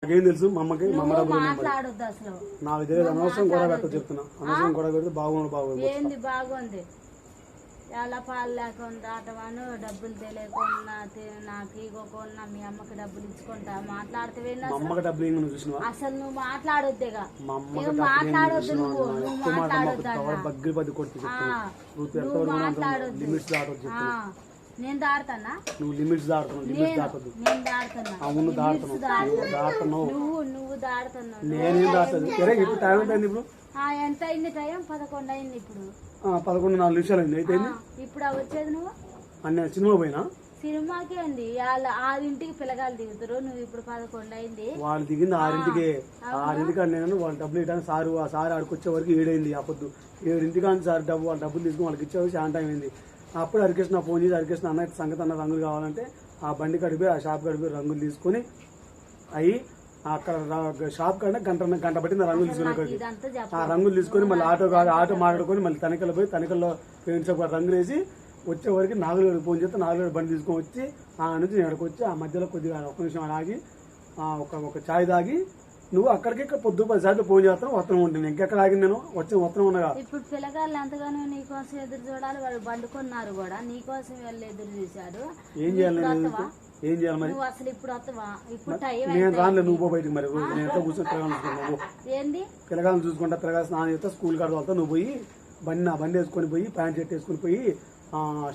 నాకేం తెలుసు మా అమ్మకి మా అమ్మ డబ్బులు మాట్లాడొద్దు అసలు. నాకు తెలియదు. అనవసరం గొడవ పెట్టదు చెప్తున్నా. అనవసరం గొడవ పెడితే బాగుంది ఏంది బాగుంది? ఎలా పాలు లేకుండా ఆటవాను డబ్బులు తెలియకుండా నాకు ఇవ్వకుండా మీ అమ్మకి డబ్బులు ఇచ్చుకుంటా మాట్లాడితే మా అమ్మకి డబ్బులు ఏం చూసినా అసలు నువ్వు మాట్లాడొద్దేగా. మా అమ్మకి మాట్లాడొద్దు నువ్వు మాట్లాడొద్దు బగ్గి బద్ది కొట్టి నువ్వు మాట్లాడొద్దు. లిమిట్స్ దాటొద్దు. నేను దాడుతున్నా? నువ్వు లిమిట్స్ దాడుతున్నావు. లిమిట్స్ దాటొద్దు. నేను దాడుతున్నా. అవును దాడుతున్నావు. నువ్వు దాడుతున్నావు. నేనేం దాటదు. సరే ఇప్పుడు టైం ఎంత అయింది? ఇప్పుడు ఎంత అయింది? టైం 11 అయింది. ఇప్పుడు 11:04 అయింది. అయితే ఇప్పుడు వచ్చేది నువ్వు అన్న సినిమా పోయినా సినిమాకి అండి. వాళ్ళు 6ంటికి పిల్లగాలు దిగుతారు. నువ్వు ఇప్పుడు 11 అయింది. వాళ్ళు దిగింది 6ంటికి. 6ంటికి నేను వాళ్ళ డబ్బులు ఇవ్వడానికి సార్ ఆడికొచ్చే వరకు 7 అయింది. అప్పుడు 7ంటికి కానీ సార్ వాళ్ళ డబ్బులు తీసుకుని వాళ్ళకి ఇచ్చేవారు. చాలా టైం అయింది. అప్పుడు హరికృష్ణ ఫోన్ చేసి హరికృష్ణ అన్న సంగతి అన్న రంగులు కావాలంటే ఆ బండి కడిపోయి ఆ షాప్ కడిపోయి రంగులు తీసుకుని అవి అక్కడ షాప్ కాడ గంట పట్టింది రంగులు తీసుకుని ఆ రంగులు తీసుకొని మళ్ళీ ఆటో మాట్లాడుకొని మళ్ళీ తనిఖీలో పోయి తనిఖీల్లో పెయింట్ షాప్ రంగులు వేసి వచ్చే వరకు నాగులూరు ఫోన్ చేస్తే నాగులూరు బండి తీసుకొని వచ్చి ఆ నుంచి ఎక్కడికి వచ్చి ఆ మధ్యలో కొద్దిగా 1 నిమిషం ఆగి ఒక ఛాయ్ తాగి నువ్వు అక్కడికి పొద్దు 10 సార్లు ఫోన్ చేస్తాను వస్త్రం ఉంటుంది. ఇంకెక్కడ ఆగి నేను వస్త్రం ఉండగా ఇప్పుడు పిల్లగాళ్ళు ఎంతగానో నీకోసం ఎదురు చూడాలి. వాళ్ళు బండుకున్నారు కూడా నీకోసం వెళ్ళి ఎదురు చూశారు. ఏం చేయాలి మరి? నువ్వు అసలు ఇప్పుడు వస్తావా? ఇప్పుడు టైం నేను రానులే. నువ్వు పో బయటికి. మరి నేను ఎంత కూర్చొని పిల్లగాలను ఏంది పిల్లగాలను చూసుకుంటా పిల్లగాలు స్నానం చేస్తా స్కూల్ కాడ వెళ్తా. నువ్వు పోయి బండి వేసుకొని పోయి ప్యాంట్ షర్ట్ వేసుకొని పోయి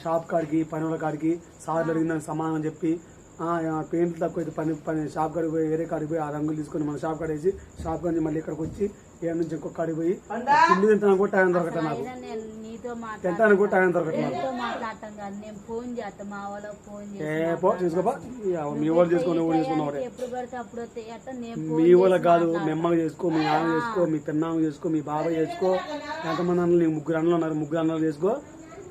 షాప్ కాడికి పనుల కాడికి సార్లు అడిగిన సమాధానం చెప్పి పెయింట్లు తక్కువ అయితే పని షాప్ కాడికి పోయి వేరే కాడికి పోయి ఆ రంగులు తీసుకొని మన షాప్ కాడ వేసి షాప్ కాడి మళ్ళీ ఇక్కడికి వచ్చి ఏ నుంచి ఇంకొక కాడికి పోయి తిండి తింటాను కూడా టైం దొరకట్లేదు నాకు. తింటాను కూడా టైం దొరకట్లేదు. చేసుకోపా మీ వాళ్ళు చేసుకోండి ఊరు చేసుకున్నవాడే. మీ వాళ్ళకి కాదు. మీ అమ్మకి చేసుకో, మీ నాన్న చేసుకో, మీ పెన్నామ చేసుకో, మీ బాబాయ్ చేసుకో. ఎంతమంది అన్నలు నీకు 3 అన్నలు ఉన్నారు. 3 అన్నలు చేసుకో.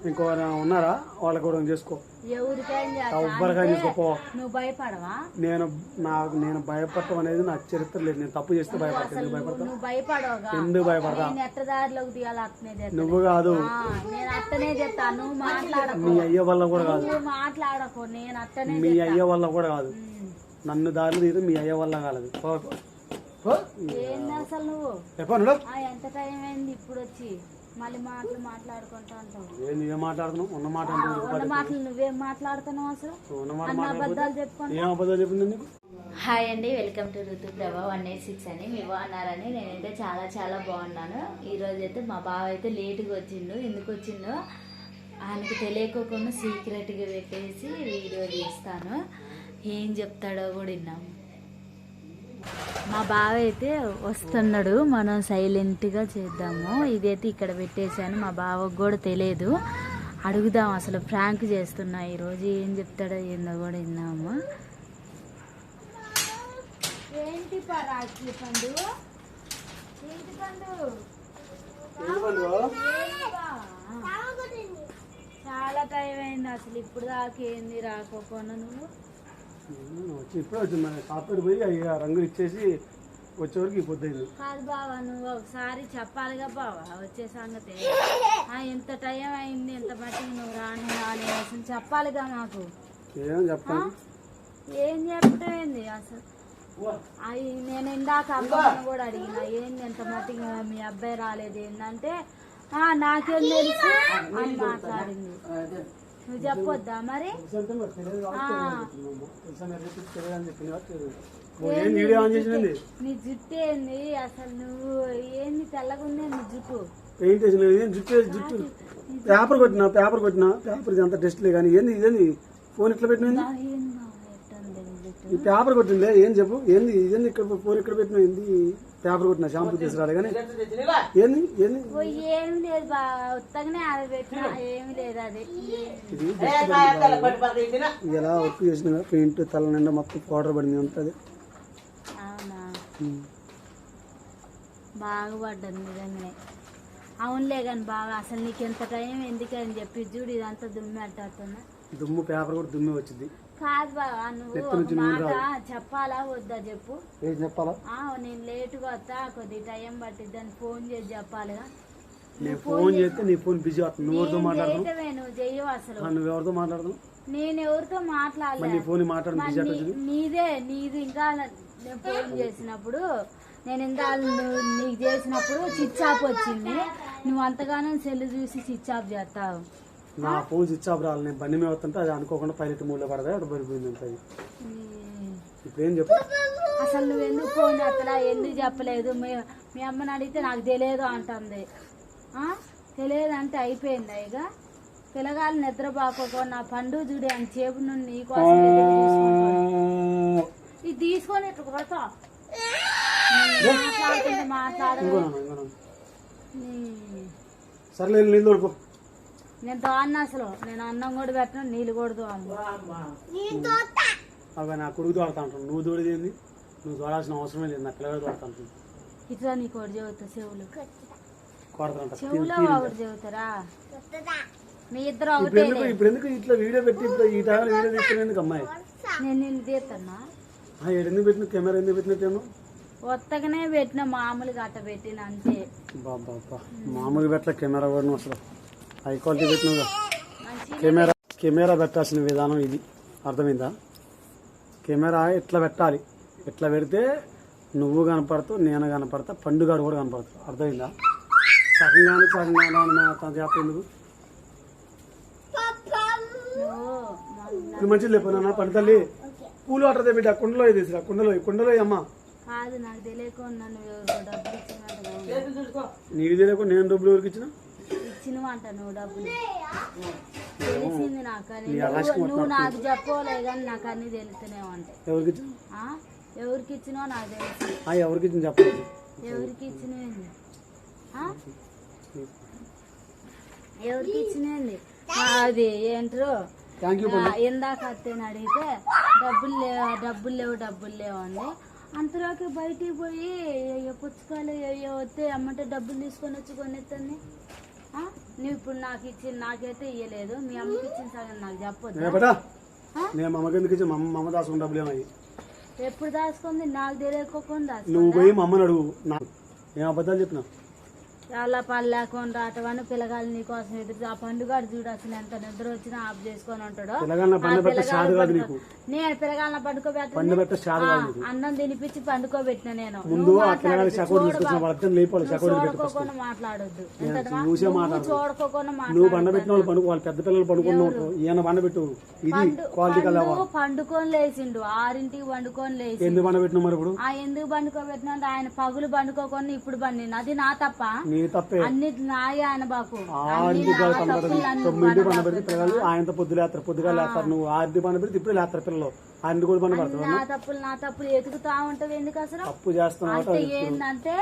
ఇంకో ఉన్నారా వాళ్ళకి కూడా చేసుకో. ఎవరికైనా చేసుకోపో. నువ్వు భయపడవా? నేను భయపడటం అనేది నాకు చరిత్ర లేదు. నేను తప్పు చేస్తే భయపడతాను. నువ్వు భయపడవా? ఎందుకు భయపడతా? నెట్టదారిలోకి తీయాలి అట్నే నువ్వు కాదు. నేను అట్టనే చెప్తాను. నువ్వు మాట్లాడకు. మీ అయ్య వల్ల కూడా కాదు. మాట్లాడకు. నేను అట్టనే మీ అయ్య వల్ల కూడా కాదు. నన్ను దారిలో తీయదు మీ అయ్య వల్ల కాలేదు. ఏంది అసలు నువ్వు? ఎంత టైం అయింది ఇప్పుడు వచ్చి మళ్ళీ మాట్లాడుకుంటా అంటావు. ఏం మాట్లాడుతున్నావు? ఉన్న మాటలు నువ్వేం మాట్లాడుతున్నావు అసలు? అబద్ధాలు చెప్పుకోండి. ఏం అబద్ధాలు చెప్పింది నీకు? హాయ్ అండి, వెల్కమ్ టు ఋతు ప్రభా 186 అని. మీ బాగున్నారని? నేనైతే చాలా చాలా బాగున్నాను. ఈరోజు అయితే మా బావ అయితే లేటుగా వచ్చిండు. ఎందుకు వచ్చిండో ఆయనకి తెలియకోకుండా సీక్రెట్గా పెట్టేసి వీడియో తీస్తాను. ఏం చెప్తాడో కూడా విన్నాము. మా బావ అయితే వస్తున్నాడు. మనం సైలెంట్గా చేద్దాము. ఇదైతే ఇక్కడ పెట్టేశాను. మా బావకు కూడా తెలియదు. అడుగుదాం అసలు ప్రాంక్ చేస్తున్నా ఈరోజు. ఏం చెప్తాడో ఏందో కూడా విన్నాము. ఏంటి పరాకి పండు? ఏంటి పండు? చాలా టైం అయింది అసలు. ఇప్పుడు దాకా ఏంది రాకపోనా నువ్వు? ఇప్పుడే వచ్చింది. సాఫ్ట్వేర్ పోయి రంగులు ఇచ్చేసి వచ్చేవరకు పొద్దుంది. కాదు బావా, నువ్వు ఒకసారి చెప్పాలిగా బావా వచ్చే సంగతి. ఎంత టైం అయింది, ఎంత మట్టికి నువ్వు రాని అసలు చెప్పాలిగా మాకు. ఏం చెప్తాను? ఏం చెప్పడం ఏంది అసలు? నేను ఇందాక అమ్మని కూడా అడిగిన ఏంది ఎంత మట్టికి మీ అబ్బాయి రాలేదు ఏంటంటే నాకేం తెలుసు అని మాట్లాడింది. నువ్వు చెప్పొద్దా మరి? నీ జుట్టు ఏంది అసలు? నువ్వు ఏంది తెల్లగా ఉంది నీ జుట్టు? పెయింట్ జుట్టు పేపర్ కొట్టినా పేపర్ అంత టెస్ట్ లే. కానీ ఏంది ఇదేంది ఫోన్ ఇట్లా పెట్టినా? ఈ పేపర్ కొట్టిందే ఏం చెప్పు? ఏంది ఇదేంది ఇక్కడ ఫోన్ ఇక్కడ పెట్టినా? ఏంది పేపర్ కొట్టినా? షాంపూ తీసుకురాలే కానీ ఏంది ఏంది? ఏమి లేదు ఉత్తగానే అది పెట్టినా ఏమి లేదు. అది ఎలా వర్క్ చేసిన పెయింట్ తల నిండా మొత్తం పౌడర్ పడింది అంతది. అవునా? బాగా పడ్డది నిజంగానే. అవునులే కానీ బాగా అసలు నీకు ఎంత టైం ఎందుకని చెప్పి చూడు ఇదంతా దుమ్మి అట్టవుతున్నా. దుమ్ము పేపర్ కూడా దుమ్మి వచ్చింది. కాదు బావా, నువ్వు మాట చెప్పాలా వద్దా చెప్పు? ఏం చెప్పాలా? నేను లేటుగా వస్తా కొద్దిగా టైం పట్టిద్ది అని ఫోన్ చేసి చెప్పాలిగా. నేను ఫోన్ చేస్తే నీ ఫోన్ బిజీ అవుతుంది. నువ్వు ఎవరితో మాట్లాడుతున్నావు? నువ్వు చెయ్యవు అసలు. నువ్వు ఎవరితో మాట్లాడుతున్నావు? నేను ఎవరితో మాట్లాడలేదు. నీదే ఇంకా నేను ఫోన్ చేసినప్పుడు నేను ఇందా నీకు చేసినప్పుడు స్విచ్ ఆఫ్ వచ్చింది. నువ్వు అంతగానో సెల్ చూసి స్విచ్ ఆఫ్ చేస్తావు. నా ఫోన్ స్విచ్ ఆఫ్ రావాలి. నేను బండి మీద వస్తుంటే అది అనుకోకుండా పైలట్ మూడ్లో పడదా అక్కడ పడిపోయింది ఉంటుంది. ఇప్పుడు ఏం చెప్పు, అసలు నువ్వు ఎందుకు ఫోన్ చేస్తలా, ఎందుకు చెప్పలేదు? మీ అమ్మని అడిగితే నాకు తెలియదు అంటుంది. తెలియదు అంటే అయిపోయింది. ఇక పిల్లగాలు నిద్రపోకపో నా పండు చూడే అని చేపు నుండి నీకోసం ఇది తీసుకొని ఇట్లా కొడతా మాట్లాడుతుంటే మాట్లాడదు. సర్లే నీళ్ళు తోడుకో. నేను తోన్న అసలు నేను అన్నం కూడా పెట్టను, నీళ్ళు కూడా తోను. అవి నా కొడుకు తోడతా అంటాను. నువ్వు తోడేది, నువ్వు తోడాల్సిన అవసరమే లేదు. నా పిల్లగా తోడతా అంటుంది. ఇట్లా నీకు ఒకటి చెబుతా, చెవులు కొడతా చెవులో ఒకటి చెబుతారా? మీ ఇద్దరు ఒకటే. ఇప్పుడు ఎందుకు ఇట్లా వీడియో పెట్టి ఇప్పుడు ఈ టైంలో వీడియో తీసుకునేందుకు అమ్మాయి? నేను నిన్ను తీస్తున్నా. ఎందుకు పెట్టిన కెమెరా ఎందుకు పెట్టినట్టు? కొత్తగానే పెట్టిన, మామూలుగా అట్ట పెట్టిన అంతే. బాబా మామూలుగా పెట్టలే కెమెరా కూడా అసలు హై క్వాలిటీ పెట్టినవుగా. కెమెరా పెట్టాల్సిన విధానం ఇది, అర్థమైందా? కెమెరా ఎట్లా పెట్టాలి, ఎట్లా పెడితే నువ్వు కనపడతావు, నేను కనపడతా, పండుగాడు కూడా కనపడతావు. అర్థమైందా? సగంగానే చెప్పేందుకు మంచిది లేపు నాన్న. పండు తల్లి పూలు వాటర్ బిడ్డ కుండలో తీసుకురా. కుండలో అమ్మా. కాదు నాకు తెలియకుండా నీకు తెలియకుండా నేను డబ్బులు ఎవరికి ఇచ్చిన? ఇచ్చినవంట నువ్వు డబ్బులు. తెలిసింది నాకు. నువ్వు నాకు చెప్పలే కానీ నాకు అన్ని తెలుస్తూనే ఉంటాయి. ఎవరికి ఇచ్చిన? ఎవరికి ఇచ్చినో నాకు తెలుసు. ఎవరికి ఇచ్చిన చెప్పలేదు. ఎవరికి ఇచ్చినది? ఎవరికి ఇచ్చినది? అది ఏంటో ఇందాక అత్తని అడిగితే డబ్బులు లేవు అంది. అంతలోకి బయటికి పోయి పుచ్చకాయలు వస్తే అమ్మంటే డబ్బులు తీసుకొని వచ్చి కొనేస్తాను. నువ్వు ఇప్పుడు నాకు ఇచ్చి నాకైతే ఇయ్యలేదు, మీ అమ్మకి ఇచ్చిన సగం నాకు చెప్పొద్దు. మమ్మ దాచుకున్న డబ్బులు ఏమయ్యి? ఎప్పుడు దాచుకుంది నాకు తెలియకోకుండా. నువ్వు పోయి మమ్మని అడుగు. ఏం అబద్ధాలు చెప్పినా? చాలా పని లేకుండా అటవని పిల్లగాలు నీకోసం ఎదురు. ఆ పండుగాడు చూడు అసలు ఎంత నిద్ర వచ్చినా ఆఫ్ చేసుకొని ఉంటాడు. నేను పిల్లగాళ్ళ పండుకోబెట్ట అన్నం తినిపించి పండుకోబెట్టిన. నేను చూడకోకుండా మాట్లాడొద్దు, చూడకోకుండా పండుకొని లేచిండు. 6ంటికి పండుకొని లేచి ఎందుకు పండుకోబెట్టినా? ఆయన పగులు పండుకోకుండా ఇప్పుడు పండి. అది నా తప్ప? అన్నిటి నాయ ఆయన బాకు. 9 పండబెడితే పిల్లలు ఆయనతో పొద్దుగా లేస్తారు. నువ్వు 6 పండబెడితే ఇప్పుడు లేస్తారు పిల్లలు. ఆయన కూడా పండబెడతారు. నా తప్పులు ఎతుకుతా ఉంటావు ఎందుకు అసలు? తప్పు చేస్తున్నావు. ఏంటంటే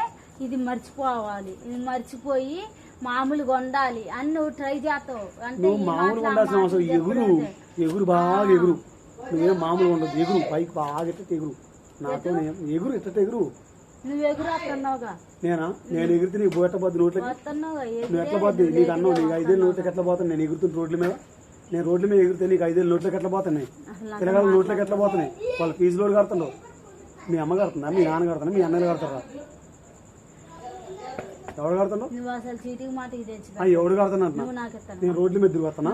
ఇది మర్చిపోవాలి. ఇది మర్చిపోయి మామూలుగా ఉండాలి అని నువ్వు ట్రై చేస్తావు. అంటే మామూలుగా ఉండాల్సిన అవసరం. ఎగురు బాగా ఎగురు. నువ్వేం మామూలుగా ఉండదు. ఎగురు పైకి బాగా ఎట్ట ఎగురు. నాతో ఎగురు ఎట్ట ఎగురు. నువ్వు ఎగురుతున్నావుగా. నేను ఎగిరితే నీకు పోయేట పోద్ది నోట్లకి. నువ్వు ఎట్లా పోద్ది? నీకు అన్నావు నీకు 5 ఏళ్ళ నోట్లకి ఎట్లా పోతాను? నేను ఎగురుతున్న రోడ్ల మీద. నేను రోడ్ల మీద ఎగిరితే నీకు 5 ఏళ్ళ నోట్లకి ఎట్లా పోతున్నాయి? పిల్లగాళ్ళ నోట్లకి ఎట్లా పోతున్నాయి? వాళ్ళ ఫీజు లోడ్ కడుతున్నావు. మీ అమ్మ కడుతుందా? మీ నాన్న కడుతున్నా? మీ అన్నలు కడతారా? ఎవరు కడుతున్నావు? ఎవడు కడుతున్నా? నేను రోడ్ల మీద తిరుగుతున్నా.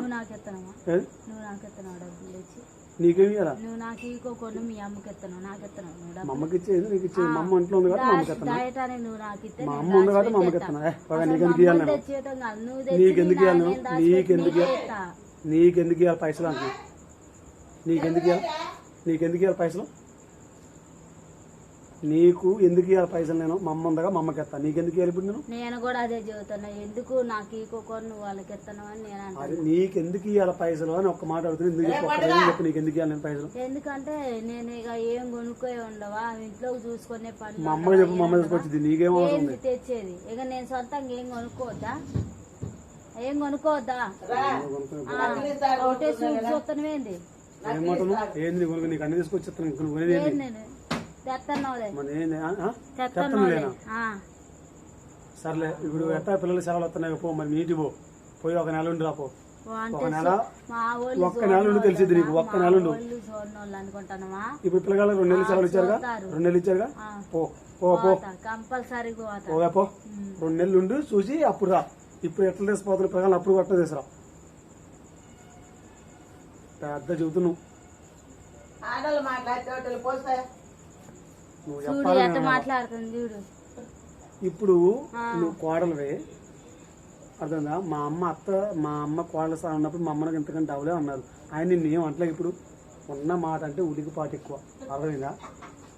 నీకేమి నువ్వు నాకు ఇవ్వకుండా మీ అమ్మకి ఎత్తాను, నాకు ఎత్తాను. మా అమ్మకి ఇచ్చేది నీకు ఇచ్చేది. మా అమ్మ ఇంట్లో ఉంది కాబట్టి మా అమ్మకి ఎత్తాను. నువ్వు నాకు ఇస్తే మా అమ్మ ఉంది కాబట్టి మా అమ్మకి ఎత్తాను. నీకెందుకు ఇవ్వాలి? నీకెందుకు ఇవ్వాలి? నీకెందుకు ఇవ్వాలి పైసలు అంటున్నా? నీకెందుకు ఇవ్వాలి పైసలు? నీకు ఎందుకు ఇవ్వాలి పైసలు? నేను మా అమ్మ ఉందగా మా అమ్మకి ఎత్తాను. నీకెందుకు ఇవ్వాలి? ఇప్పుడు నేను కూడా అదే చెబుతున్నా. ఎందుకు నాకు ఇవ్వకుండా నువ్వు వాళ్ళకి ఎత్తాను అని నేను. అది నీకెందుకు ఇవ్వాలి పైసలు అని ఒక్క మాట అడుగుతుంది. ఎందుకు చెప్పు? నీకెందుకు ఇవ్వాలి నేను పైసలు? ఎందుకంటే నేను ఇక ఏం కొనుక్కోయి ఉండవా, ఇంట్లో చూసుకునే పని. మా అమ్మకి చెప్పు, మా అమ్మ తీసుకొచ్చింది. నీకేమో తెచ్చేది. ఇక నేను సొంతంగా ఏం కొనుక్కోవద్దా? ఒకటే చూస్తాను. ఏంది నీకు అన్ని తీసుకొచ్చి నేను తెస్తున్నావులే. సర్లే ఇప్పుడు ఎట్టా పిల్లల సేవలు వస్తున్నాయి. పో మరి నీటి పోయి 1 నెల ఉండి రాపో. ఒక్క నెల ఉండి తెలిసింది నీకు. 1 నెల ఉండు. ఇప్పుడు పిల్లగాళ్ళకి 2 నెలలు సేవలు ఇచ్చారుగా. 2 నెలలు ఇచ్చారుగా. పో కంపల్సరీ పో. 2 నెలలు ఉండి చూసి అప్పుడు రా. ఇప్పుడు ఎట్లా తీసిపోతున్నా పిల్లగాళ్ళు అప్పుడు కొట్ట తీసురా. పెద్ద చెబుతున్నావు. నువ్వు చూడు చెప్పాలి ఎట్ట మాట్లాడుతుంది చూడు. ఇప్పుడు నువ్వు కోడలువే అర్థందా. మా అమ్మ కోడల స్థానం ఉన్నప్పుడు మా అమ్మకి ఇంతకంటే డబ్బులే అన్నారు. ఆయన నిన్ను ఏం అంటలే. ఇప్పుడు ఉన్న మాట అంటే ఉలికిపాటు ఎక్కువ, అర్థమైందా.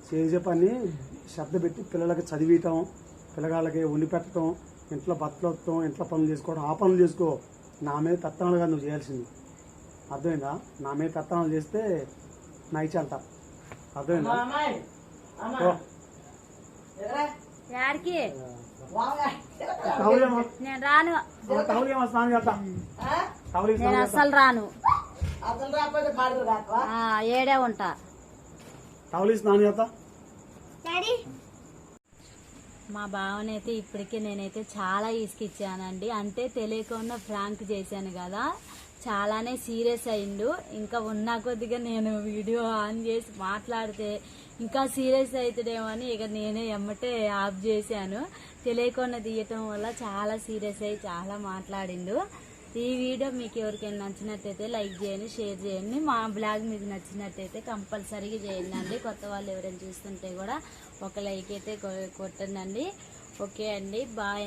చేసే పని శ్రద్ధ పెట్టి పిల్లలకి చదివియటం, పిల్లగాళ్ళకి వండి పెట్టడం, ఇంట్లో బట్టలు వస్తాం, ఇంట్లో పనులు చేసుకోవడం, ఆ పనులు చేసుకో. నా మీద తత్తాలుగా నువ్వు చేయాల్సింది, అర్థమైందా. నా మీద తత్తాలు చేస్తే నైచంట, అర్థమైందా. యాడికి టవలేమో నేను రాను, స్నానం చేస్తా. నేను అస్సలు రాను. ఏడే ఉంటా. టవలి స్నానం చేస్తా. మా బావనైతే ఇప్పటికే నేనైతే చాలా ఇసుకిచ్చానండి. అంటే తెలియకుండా ఫ్రాంక్ చేశాను కదా, చాలానే సీరియస్ అయిండు. ఇంకా ఉన్న కొద్దిగా నేను వీడియో ఆన్ చేసి మాట్లాడితే ఇంకా సీరియస్ అవుతాడేమో అని ఇక నేనే ఎమ్మటే ఆఫ్ చేశాను. తెలియకుండా తీయటం వల్ల చాలా సీరియస్ అయ్యి చాలా మాట్లాడిండు. ఈ వీడియో మీకు ఎవరికైనా నచ్చినట్టయితే లైక్ చేయండి, షేర్ చేయండి. మా బ్లాగ్ మీకు నచ్చినట్టయితే కంపల్సరీగా చేయండి అండి. కొత్త వాళ్ళు ఎవరైనా చూస్తుంటే కూడా ఒక లైక్ అయితే కొట్టండి. ఓకే అండి, బాయ్.